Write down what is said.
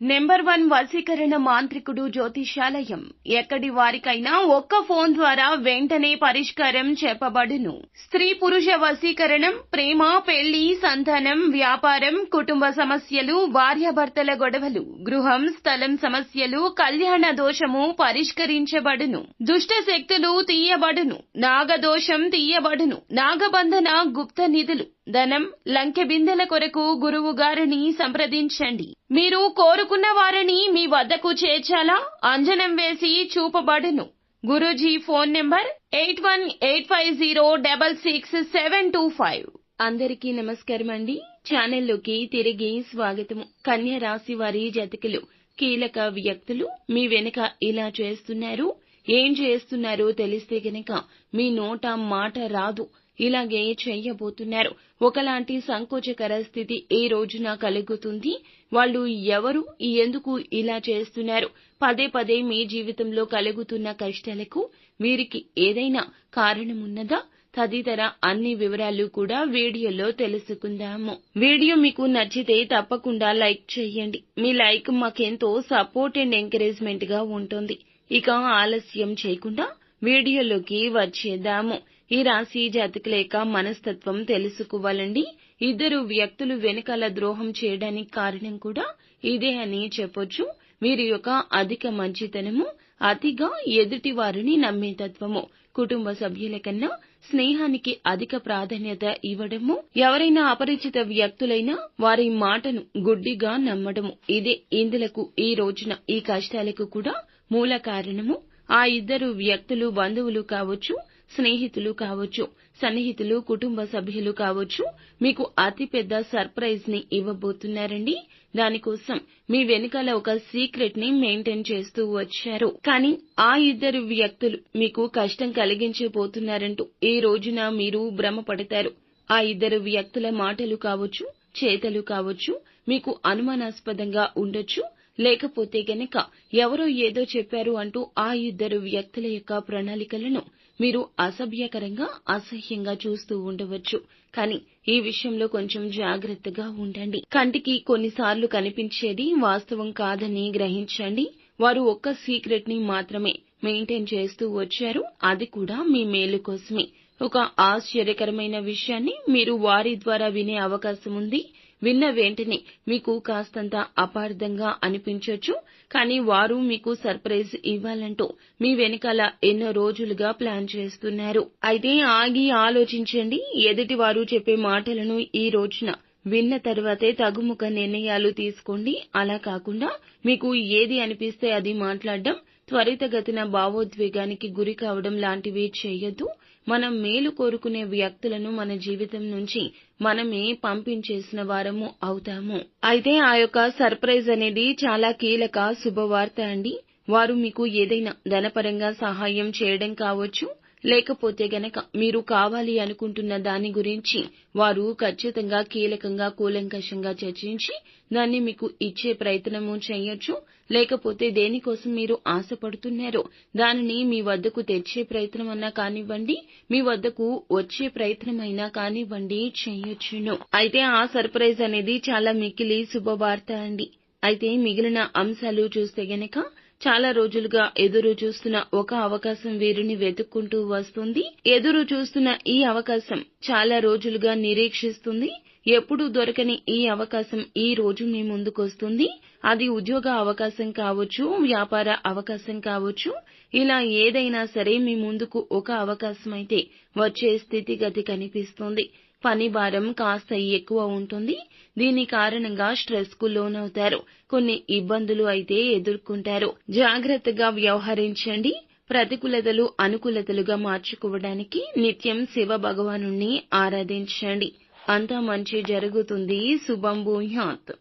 Number 1 వశీకరణ మాంత్రికుడు జ్యోతిషాలయం. ఎక్కడి వారికైనా ఒక్క ఫోన్ ద్వారా వెంటనే పరిష్కారం చెప్పబడును. స్త్రీ పురుష వశీకరణం, ప్రేమ, పెళ్లి, సంతానం, వ్యాపారం, కుటుంబ సమస్యలు, భార్యాభర్తల గొడవలు, గృహం, స్థలం సమస్యలు, కళ్యాణ దోషము పరిష్కరించబడును. దుష్ట శక్తులు తీయబడును. నాగదోషం తీయబడును. నాగబంధన, గుప్త నిధులు, ధనం, లంకె బిందెల కొరకు గురువు గారిని సంప్రదించండి. మీరు కోరుకున్న వారిని మీ వద్దకు చేర్చాలా? అంజనం వేసి చూపబడును. Guruji phone number 8185066725. అందరికీ నమస్కారం అండి. ఛానల్లోకి తిరిగి స్వాగతము. కన్య రాశి వారి జాతకులు, కీలక వ్యక్తులు మీ వెనుక ఇలా చేస్తున్నారు, ఏం చేస్తున్నారో తెలిస్తే గనక మీ నోట మాట రాదు. ఇలాగే చెయ్యబోతున్నారు. ఒకలాంటి సంకోచకర స్థితి ఈ రోజున కలుగుతుంది. వాళ్ళు ఎవరు, ఎందుకు ఇలా చేస్తున్నారు, పదే పదే మీ జీవితంలో కలుగుతున్న కష్టాలకు వీరికి ఏదైనా కారణమున్నదా తదితర అన్ని వివరాలు కూడా వీడియోలో తెలుసుకుందాము. వీడియో మీకు నచ్చితే తప్పకుండా లైక్ చేయండి. మీ లైక్ మాకెంతో సపోర్ట్ అండ్ ఎంకరేజ్మెంట్ గా ఉంటుంది. ఇక ఆలస్యం చేయకుండా వీడియోలోకి వచ్చేద్దాము. ఈ రాశి జాతకుల యొక్క మనస్తత్వం తెలుసుకోవాలండి. ఇద్దరు వ్యక్తులు వెనకాల ద్రోహం చేయడానికి కారణం కూడా ఇదే అని చెప్పొచ్చు. వీరి యొక్క అధిక మంచితనము, అతిగా ఎదుటి వారిని నమ్మే తత్వము, కుటుంబ సభ్యుల కన్నా స్నేహానికి అధిక ప్రాధాన్యత ఇవ్వడము, ఎవరైనా అపరిచిత వ్యక్తులైనా వారి మాటను గుడ్డిగా నమ్మడము, ఇదే ఇందులకు ఈ రోజున ఈ కష్టాలకు కూడా మూల కారణము. ఆ ఇద్దరు వ్యక్తులు బంధువులు కావచ్చు, స్నేహితులు కావచ్చు, సన్నిహితులు, కుటుంబ సభ్యులు కావచ్చు, మీకు అతిపెద్ద సర్ప్రైజ్ ని ఇవ్వబోతున్నారండి. దానికోసం మీ వెనకాల ఒక సీక్రెట్ ని మెయింటైన్ చేస్తూ వచ్చారు. కానీ ఆ ఇద్దరు వ్యక్తులు మీకు కష్టం కలిగించబోతున్నారంటూ ఈ రోజున మీరు భ్రమపడతారు. ఆ ఇద్దరు వ్యక్తుల మాటలు కావచ్చు, చేతలు కావచ్చు, మీకు అనుమానాస్పదంగా ఉండొచ్చు. లేకపోతే గనక ఎవరో ఏదో చెప్పారు అంటూ ఆ ఇద్దరు వ్యక్తుల యొక్క ప్రణాళికలను మీరు అసభ్యకరంగా, అసహ్యంగా చూస్తూ ఉండవచ్చు. కానీ ఈ విషయంలో కొంచెం జాగ్రత్తగా ఉండండి. కంటికి కొన్నిసార్లు కనిపించేది వాస్తవం కాదని గ్రహించండి. వారు ఒక్క సీక్రెట్ ని మాత్రమే మెయింటైన్ చేస్తూ వచ్చారు, అది కూడా మీ మేలు కోసమే. ఒక ఆశ్చర్యకరమైన విషయాన్ని మీరు వారి ద్వారా వినే అవకాశం ఉంది. విన్న వెంటనే మీకు కాస్తంత అపార్థంగా అనిపించొచ్చు. కానీ వారు మీకు సర్ప్రైజ్ ఇవ్వాలంటూ మీ వెనకాల ఎన్నో రోజులుగా ప్లాన్ చేస్తున్నారు. అయితే ఆగి ఆలోచించండి. ఎదుటి వారు చెప్పే మాటలను ఈ రోజున విన్న తర్వాతే తగుముఖ నిర్ణయాలు తీసుకోండి. అలా కాకుండా మీకు ఏది అనిపిస్తే అది మాట్లాడడం, త్వరితగతిన భావోద్వేగానికి గురి కావడం లాంటివి చేయొద్దు. మనం మేలు కోరుకునే వ్యక్తులను మన జీవితం నుంచి మనమే పంపించేసిన వారము అవుతాము. అయితే ఆ యొక్క సర్ప్రైజ్ అనేది చాలా కీలక శుభవార్త అండి. వారు మీకు ఏదైనా ధనపరంగా సహాయం చేయడం కావచ్చు, లేకపోతే గనక మీరు కావాలి అనుకుంటున్న దాని గురించి వారు ఖచ్చితంగా కీలకంగా కూలంకషంగా చర్చించి దాన్ని మీకు ఇచ్చే ప్రయత్నము చేయొచ్చు. లేకపోతే దేనికోసం మీరు ఆశపడుతున్నారో దానిని మీ వద్దకు తెచ్చే ప్రయత్నమన్నా కానివ్వండి, మీ వద్దకు వచ్చే ప్రయత్నమైనా కానివ్వండి చేయొచ్చును. అయితే ఆ సర్ప్రైజ్ అనేది చాలా మిక్కిలి శుభవార్త అండి. అయితే మిగిలిన అంశాలు చూస్తే గనక చాలా రోజులుగా ఎదురు చూస్తున్న ఒక అవకాశం వీరిని వెతుక్కుంటూ వస్తుంది. ఎదురు చూస్తున్న ఈ అవకాశం చాలా రోజులుగా నిరీక్షిస్తుంది. ఎప్పుడూ దొరకని ఈ అవకాశం ఈ రోజు మీ ముందుకొస్తుంది. అది ఉద్యోగ అవకాశం కావచ్చు, వ్యాపార అవకాశం కావచ్చు, ఇలా ఏదైనా సరే మీ ముందుకు ఒక అవకాశం అయితే వచ్చే స్థితిగతి కనిపిస్తుంది. పని భారం కాస్త ఎక్కువ ఉంటుంది. దీని కారణంగా స్ట్రెస్ కు లోనవుతారు. కొన్ని ఇబ్బందులు అయితే ఎదుర్కొంటారు. జాగ్రత్తగా వ్యవహరించండి. ప్రతికూలతలు అనుకూలతలుగా మార్చుకోవడానికి నిత్యం శివ భగవానుణ్ణి ఆరాధించండి. అంతా మంచి జరుగుతుంది. శుభం భూయాత్.